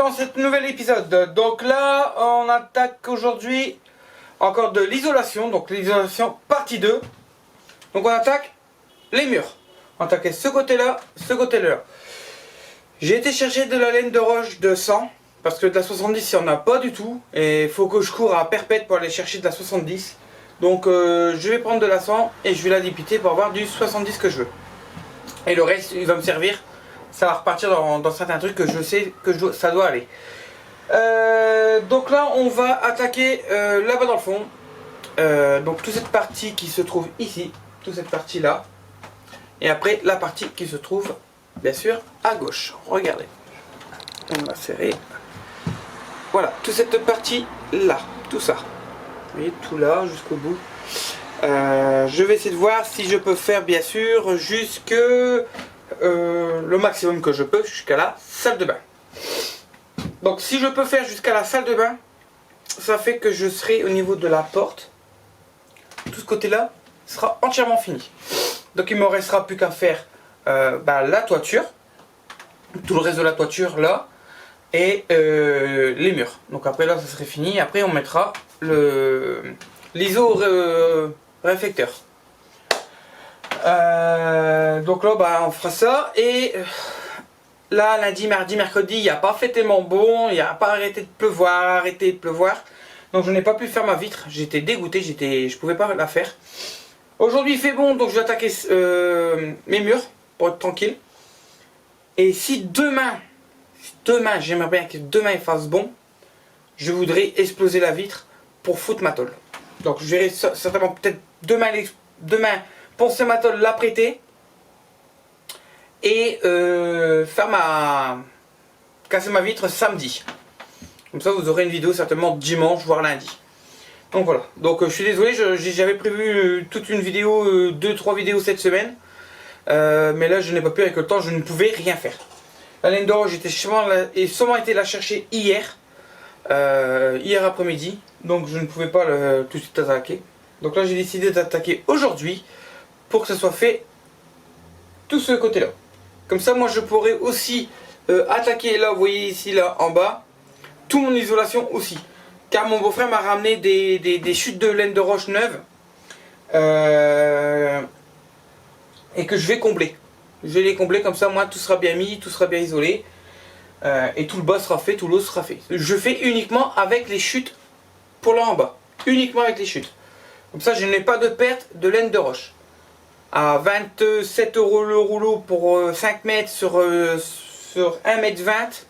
dans cet nouvel épisode. Donc là, on attaque aujourd'hui encore de l'isolation. Donc l'isolation partie 2. Donc on attaque les murs. On attaque ce côté-là, ce côté-là. J'ai été chercher de la laine de roche de 100. Parce que de la 70, il n'y en a pas du tout. Et il faut que je cours à perpète pour aller chercher de la 70. Donc je vais prendre de la 100 et je vais la dépiter pour avoir du 70 que je veux. Et le reste, il va me servir. Ça va repartir dans certains trucs que je sais que ça doit aller. Donc là, on va attaquer là-bas dans le fond. Donc toute cette partie qui se trouve ici. Toute cette partie-là. Et après, la partie qui se trouve, bien sûr, à gauche. Regardez. On va serrer. Voilà, toute cette partie-là. Tout ça. Vous voyez, tout là, jusqu'au bout. Je vais essayer de voir si je peux faire, bien sûr, jusque le maximum que je peux, jusqu'à la salle de bain. Donc si je peux faire jusqu'à la salle de bain, ça fait que je serai au niveau de la porte. Tout ce côté-là sera entièrement fini. Donc il ne me restera plus qu'à faire la toiture. Tout le reste de la toiture là. Et les murs. Donc après là, ça serait fini. Après on mettra l'ISO réflecteur. Donc là on fera ça. Et là lundi, mardi, mercredi, il n'y a pas fait tellement bon. Il n'y a pas arrêté de pleuvoir. Donc je n'ai pas pu faire ma vitre. J'étais dégoûté, je pouvais pas la faire. Aujourd'hui il fait bon, donc je vais attaquer mes murs pour être tranquille. Et si demain, j'aimerais bien que demain il fasse bon, je voudrais exploser la vitre pour foutre ma tôle. Donc je verrai certainement peut-être demain poncer ma tôle, la prêter et casser ma vitre samedi. Comme ça vous aurez une vidéo certainement dimanche voire lundi. Donc voilà, donc je suis désolé, j'avais prévu toute une vidéo, 2-3 vidéos cette semaine. Mais là je n'ai pas pu avec le temps, je ne pouvais rien faire. La laine de roche, j'ai sûrement été la chercher hier après-midi. Donc je ne pouvais pas tout de suite attaquer. Donc là j'ai décidé d'attaquer aujourd'hui pour que ça soit fait tout ce côté là. Comme ça moi je pourrais aussi attaquer là, vous voyez ici là en bas, tout mon isolation aussi. Car mon beau-frère m'a ramené des chutes de laine de roche neuves. Et que je vais combler. Je vais les combler comme ça, moi tout sera bien mis, tout sera bien isolé. Et tout le bas sera fait, tout l'eau sera fait. Je fais uniquement avec les chutes pour là en bas. Uniquement avec les chutes. Comme ça je n'ai pas de perte de laine de roche. À 27 € le rouleau pour 5 mètres sur 1 mètre 20.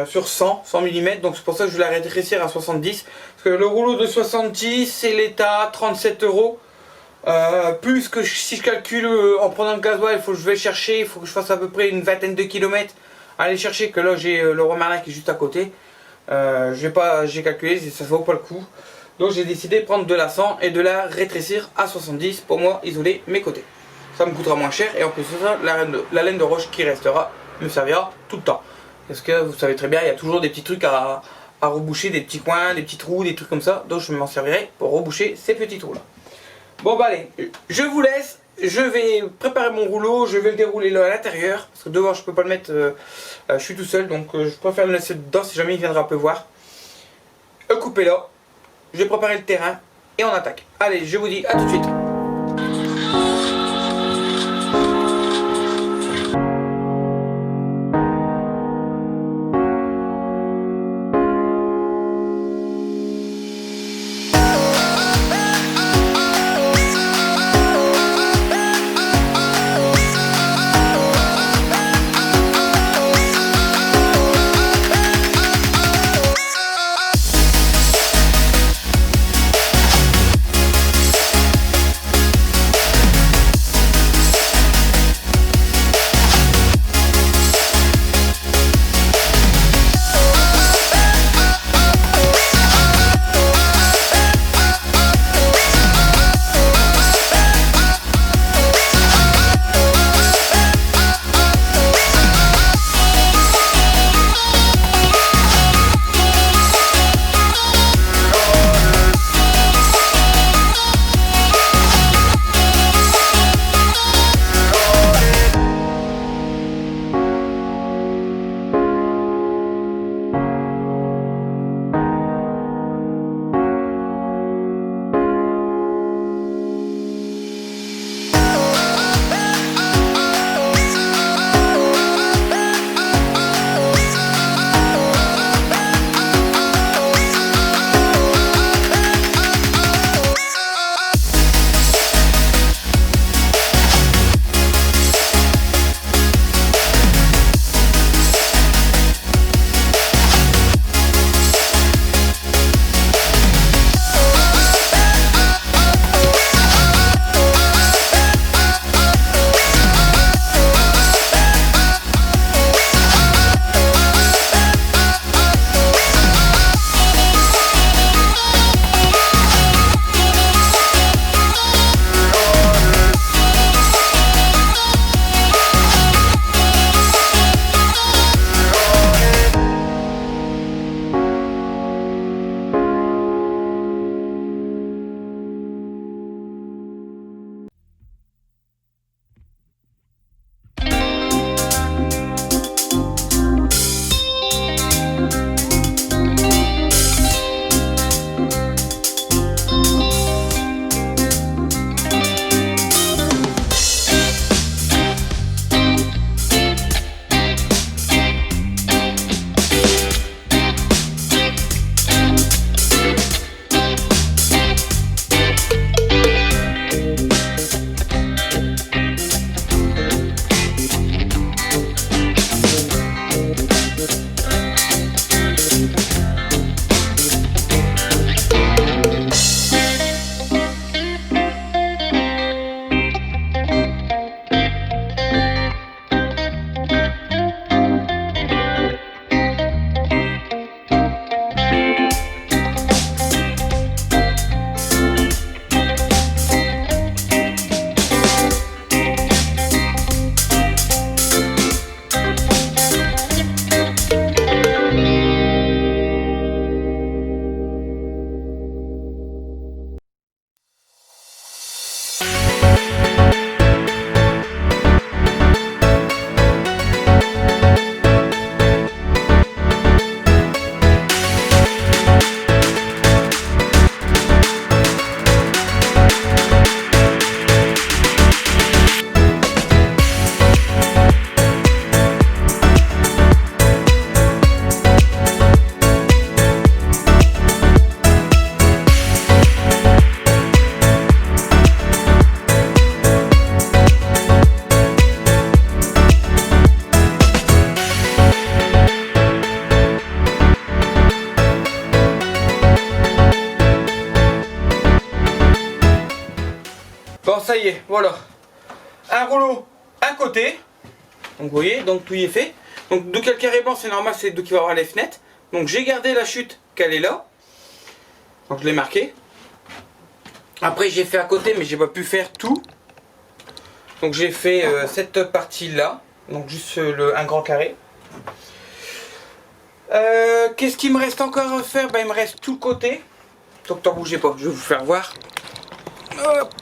Sur 100 mm, donc c'est pour ça que je vais la rétrécir à 70. Parce que le rouleau de 70 c'est l'état 37 €. Plus que si je calcule en prenant le gasoil, il faut que je vais chercher, il faut que je fasse à peu près une vingtaine de kilomètres à aller chercher, que là j'ai le Romarin qui est juste à côté. J'ai calculé, ça ne vaut pas le coup. Donc j'ai décidé de prendre de la 100 et de la rétrécir à 70 pour moi isoler mes côtés. Ça me coûtera moins cher et en plus de ça, la laine de roche qui restera me servira tout le temps. Parce que vous savez très bien, il y a toujours des petits trucs à reboucher, des petits coins, des petits trous, des trucs comme ça. Donc je m'en servirai pour reboucher ces petits trous là. Bon bah allez, je vous laisse, je vais préparer mon rouleau, je vais le dérouler là à l'intérieur. Parce que dehors je peux pas le mettre, je suis tout seul, donc je préfère le laisser dedans si jamais il viendra pleuvoir. Couper là, je vais préparer le terrain et on attaque. Allez, je vous dis à tout de suite. Bon, ça y est, voilà. Un rouleau à côté. Donc vous voyez, donc tout y est fait. Donc de quel carré blanc, c'est normal, c'est d'où il va y avoir les fenêtres. Donc j'ai gardé la chute qu'elle est là. Donc je l'ai marqué. Après j'ai fait à côté, mais j'ai pas pu faire tout. Donc j'ai fait cette partie là. Donc juste un grand carré. Qu'est-ce qu'il me reste encore à faire? Ben, il me reste tout le côté. Donc t'en bougez pas, je vais vous faire voir. Hop.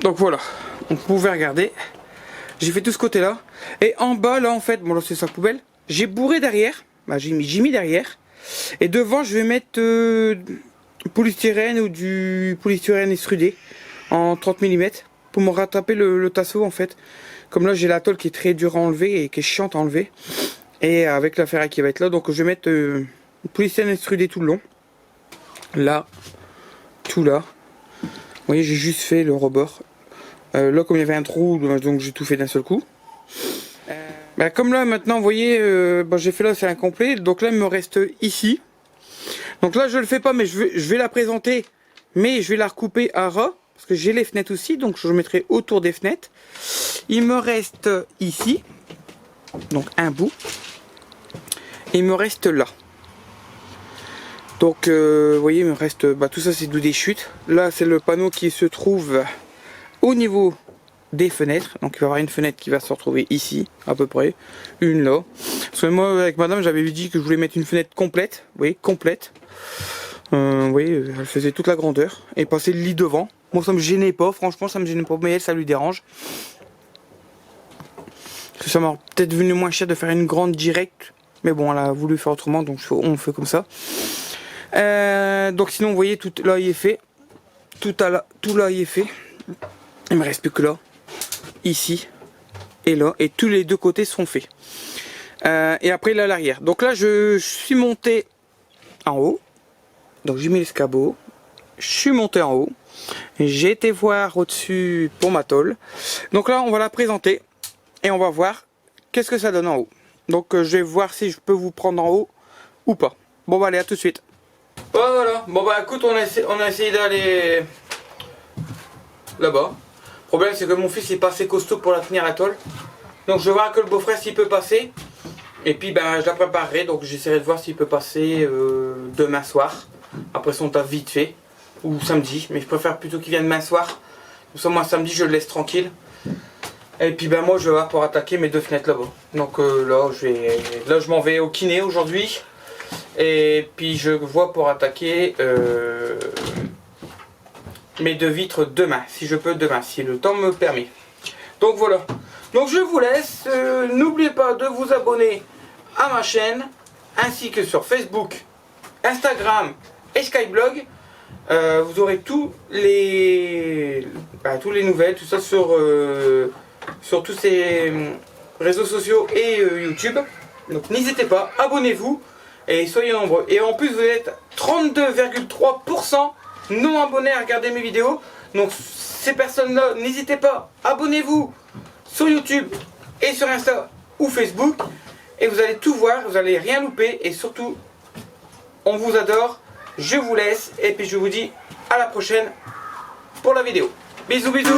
Donc voilà, donc vous pouvez regarder. J'ai fait tout ce côté là. Et en bas là en fait, bon là c'est sa poubelle. J'ai bourré derrière. Bah, j'ai mis derrière. Et devant je vais mettre polystyrène ou du polystyrène extrudé en 30 mm pour me rattraper le tasseau en fait. Comme là j'ai la tôle qui est très dure à enlever et qui est chiante à enlever. Et avec la ferraille qui va être là, donc je vais mettre polystyrène extrudé tout le long. Là, tout là. Vous voyez, j'ai juste fait le rebord. Là, comme il y avait un trou, donc j'ai tout fait d'un seul coup. Bah, comme là, maintenant, vous voyez, j'ai fait là, c'est incomplet. Donc là, il me reste ici. Donc là, je le fais pas, mais je vais la présenter. Mais je vais la recouper à ras. Parce que j'ai les fenêtres aussi, donc je mettrai autour des fenêtres. Il me reste ici. Donc un bout. Et il me reste là. Donc vous voyez, il me reste tout ça, c'est d'où des chutes. Là c'est le panneau qui se trouve au niveau des fenêtres. Donc il va y avoir une fenêtre qui va se retrouver ici à peu près, une là. Parce que moi avec madame j'avais dit que je voulais mettre une fenêtre complète. Vous voyez, complète. Vous voyez, elle faisait toute la grandeur. Et passer le lit devant. Moi ça me gênait pas, franchement ça me gênait pas, mais elle ça lui dérange. Parce que ça m'a peut-être venu moins cher de faire une grande directe. Mais bon, elle a voulu faire autrement, donc on fait comme ça. Donc sinon vous voyez tout là il est fait, tout là il est fait. Il me reste plus que là, ici et là, et tous les deux côtés sont faits. Et après là l'arrière. Donc là je suis monté en haut, donc j'ai mis l'escabeau, je suis monté en haut, j'ai été voir au-dessus pour ma tôle. Donc là on va la présenter et on va voir qu'est-ce que ça donne en haut. Donc je vais voir si je peux vous prendre en haut ou pas. Bon bah allez, à tout de suite. Voilà, bon bah écoute, on a essayé d'aller là-bas. Le problème c'est que mon fils est pas assez costaud pour la tenir à la tôle. Donc je vais voir que le beau-frère s'il peut passer. Et puis ben je la préparerai, donc j'essaierai de voir s'il peut passer demain soir. Après son taf vite fait. Ou samedi, mais je préfère plutôt qu'il vienne demain soir. Comme ça moi samedi je le laisse tranquille. Et puis ben moi je vais voir pour attaquer mes deux fenêtres là-bas. Donc là je m'en vais au kiné aujourd'hui. Et puis je vois pour attaquer mes deux vitres demain, si je peux demain, si le temps me permet. Donc voilà, donc je vous laisse, n'oubliez pas de vous abonner à ma chaîne, ainsi que sur Facebook, Instagram et Skyblog. Vous aurez tous les nouvelles, tout ça sur tous ces réseaux sociaux et YouTube. Donc n'hésitez pas, abonnez-vous. Et soyez nombreux. Et en plus vous êtes 32,3% non abonnés à regarder mes vidéos. Donc ces personnes-là, n'hésitez pas, abonnez-vous sur YouTube et sur Insta ou Facebook. Et vous allez tout voir, vous allez rien louper. Et surtout, on vous adore. Je vous laisse. Et puis je vous dis à la prochaine pour la vidéo. Bisous bisous.